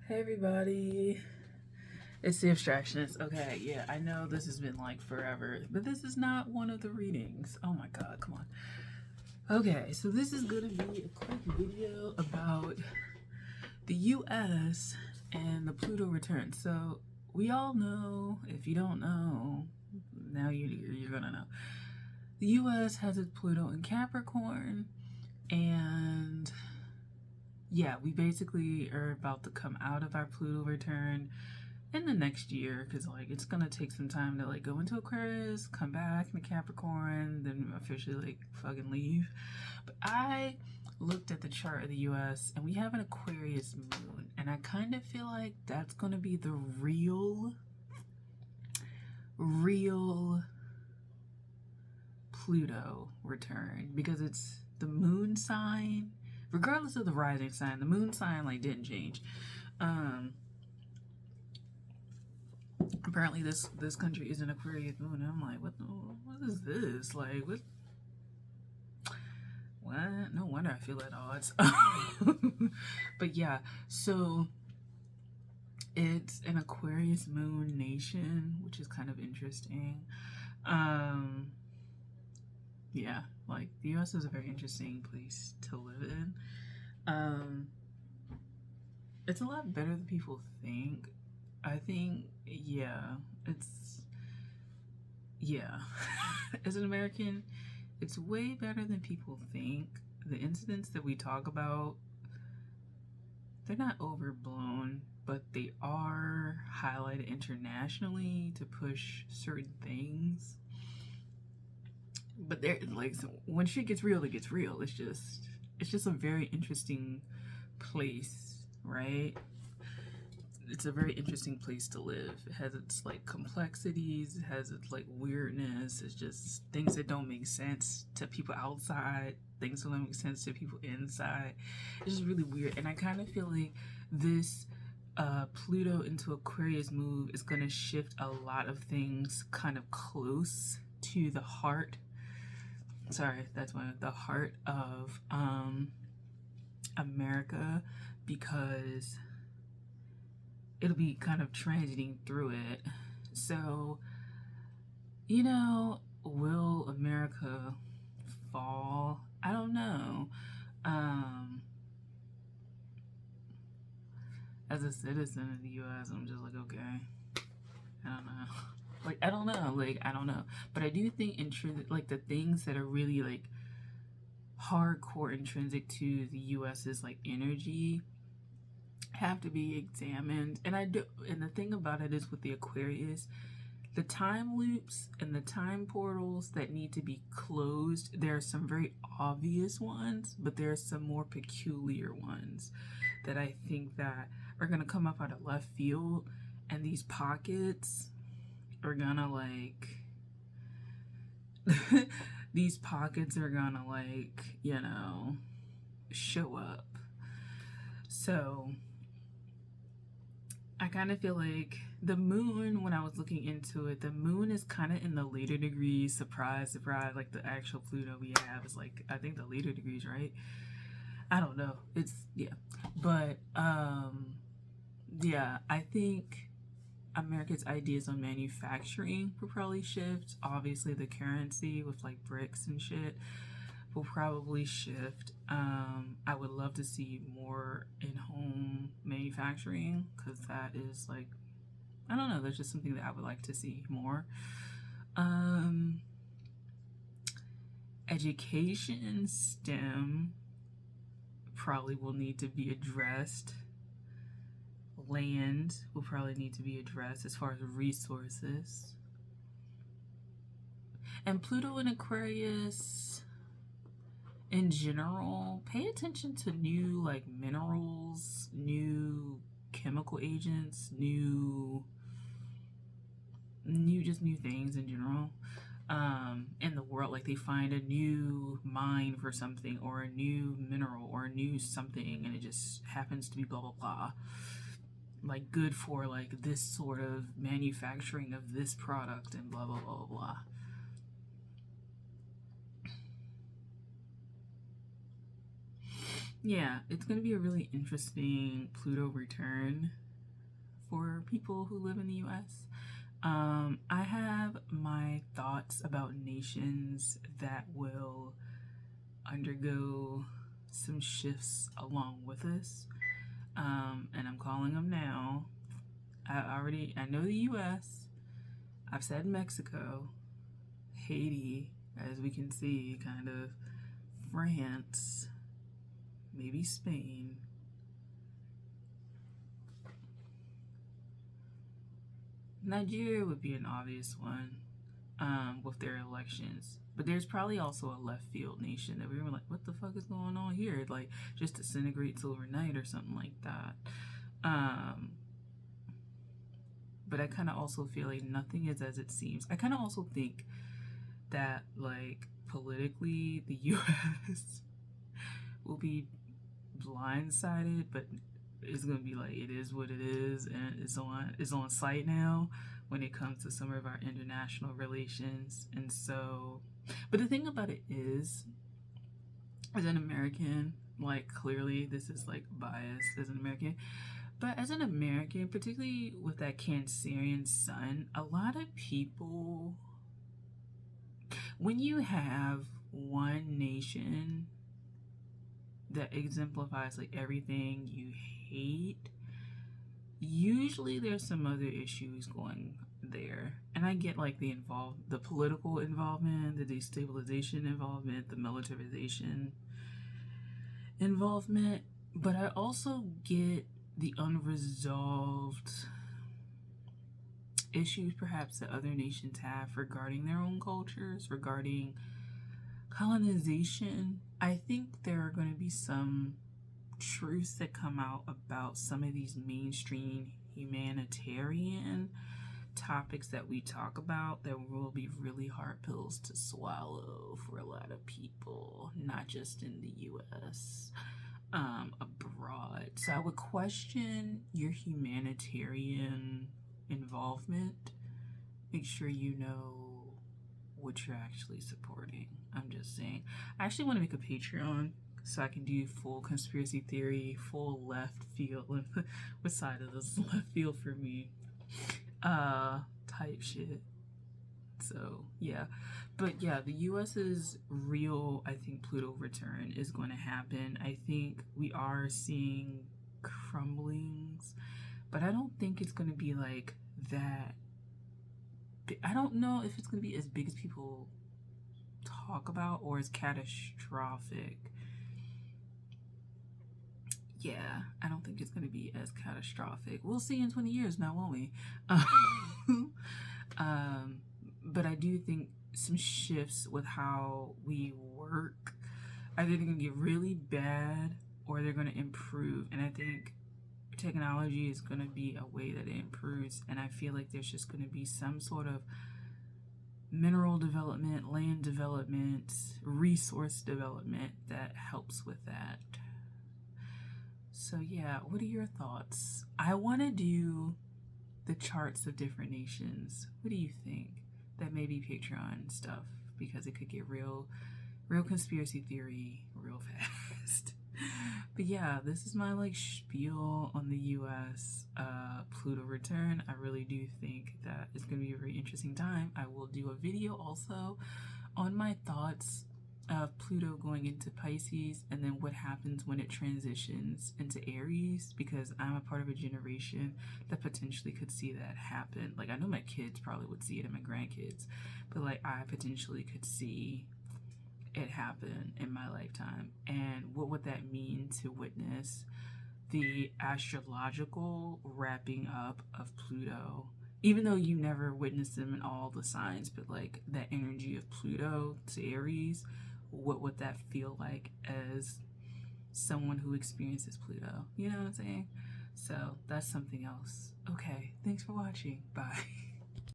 Hey everybody, it's the Abstractionist. Okay, yeah, I know this has been like forever, but this is not one of the readings. Oh my god, come on. Okay, so this is gonna be a quick video about the US and the Pluto return. So we all know, if you don't know, now you're gonna know. The US has its Pluto in Capricorn, and yeah, we basically are about to come out of our Pluto return in the next year, because like it's gonna take some time to like go into Aquarius, come back into Capricorn, then officially like fucking leave. But I looked at the chart of the US and we have an Aquarius moon, and I kind of feel like that's gonna be the real Pluto return, because it's the moon sign. Regardless of the rising sign, the moon sign like didn't change. Apparently this country is an Aquarius moon, and I'm like, what is this? Like, what? No wonder I feel at odds. But yeah, so it's an Aquarius moon nation, which is kind of interesting. Yeah, like the US is a very interesting place to live in. It's a lot better than people think. I think, yeah, as an American, it's way better than people think. The incidents that we talk about, they're not overblown, but they are highlighted internationally to push certain things. But they're like, when shit gets real, it gets real. It's just a very interesting place, right? It's a very interesting place to live. It has its like complexities, it has its like weirdness. It's just things that don't make sense to people outside, things that don't make sense to people inside. It's just really weird. And I kind of feel like this Pluto into Aquarius move is going to shift a lot of things kind of close to the heart. Sorry, that's one of the heart of America, because it'll be kind of transiting through it. So, you know, will America fall? I don't know. As a citizen of the US, I'm just like, okay, I don't know. Like, I don't know. But I do think like the things that are really like hardcore intrinsic to the US's like energy have to be examined. And the thing about it is, with the Aquarius, the time loops and the time portals that need to be closed, there are some very obvious ones, but there are some more peculiar ones that I think that are gonna come up out of left field, and these pockets are gonna like these pockets are gonna like, you know, show up. So I kind of feel like the moon, when I was looking into it, the moon is kind of in the later degrees. Surprise, like the actual Pluto we have is like, I think the later degrees, right? I don't know. It's, yeah. But, yeah, I think America's ideas on manufacturing will probably shift. Obviously, the currency with like bricks and shit will probably shift. I would love to see more in-home manufacturing, because that is like, I don't know, that's just something that I would like to see more. Education, STEM probably will need to be addressed. Land will probably need to be addressed as far as resources. And Pluto in Aquarius, in general, pay attention to new like minerals, new chemical agents, new things in general in the world. Like, they find a new mine for something, or a new mineral, or a new something, and it just happens to be blah blah blah, like good for like this sort of manufacturing of this product, and blah blah blah blah. yeah, it's going to be a really interesting Pluto return for people who live in the US. I have my thoughts about nations that will undergo some shifts along with us, and I'm calling them now. I know the US, I've said Mexico, Haiti, as we can see, kind of, France, maybe Spain. Nigeria would be an obvious one with their elections. But there's probably also a left field nation that we were like, what the fuck is going on here? It, like, just disintegrates overnight or something like that. But I kind of also feel like nothing is as it seems. I kind of also think that, like, politically, the US will be blindsided, but it's gonna be like, it is what it is, and it's on site now when it comes to some of our international relations. And so, but the thing about it is, as an American, like, clearly this is like biased as an American, but as an American, particularly with that Cancerian sun, a lot of people, when you have one nation that exemplifies like everything you hate, usually there's some other issues going there. And I get like the political involvement, the destabilization involvement, the militarization involvement, but I also get the unresolved issues perhaps that other nations have regarding their own cultures, regarding colonization. I think there are going to be some truths that come out about some of these mainstream humanitarian topics that we talk about that will be really hard pills to swallow for a lot of people, not just in the US, abroad. So I would question your humanitarian involvement. Make sure you know what you're actually supporting. I'm just saying. I actually want to make a Patreon so I can do full conspiracy theory, full left field. What side of this left field for me? Type shit. So yeah, but yeah, the US's real, I think, Pluto return is going to happen. I think we are seeing crumblings, but I don't think it's going to be like that. I don't know if it's going to be as big as people talk about or as catastrophic. Yeah, I don't think it's going to be as catastrophic. We'll see in 20 years now, won't we? But I do think some shifts with how we work, either they're going to get really bad or they're going to improve. And I think technology is going to be a way that it improves. And I feel like there's just going to be some sort of mineral development, land development, resource development that helps with that. So yeah, what are your thoughts? I want to do the charts of different nations. What do you think? That may be Patreon stuff, because it could get real conspiracy theory real fast. But yeah, this is my like spiel on the US Pluto return. I really do think that it's going to be a very interesting time. I will do a video also on my thoughts of Pluto going into Pisces and then what happens when it transitions into Aries, because I'm a part of a generation that potentially could see that happen. Like, I know my kids probably would see it and my grandkids, but like I potentially could see it happen in my lifetime. And what would that mean to witness the astrological wrapping up of Pluto, even though you never witnessed them in all the signs, but like that energy of Pluto to Aries, what would that feel like as someone who experiences Pluto? You know what I'm saying? So that's something else. Okay, thanks for watching. Bye.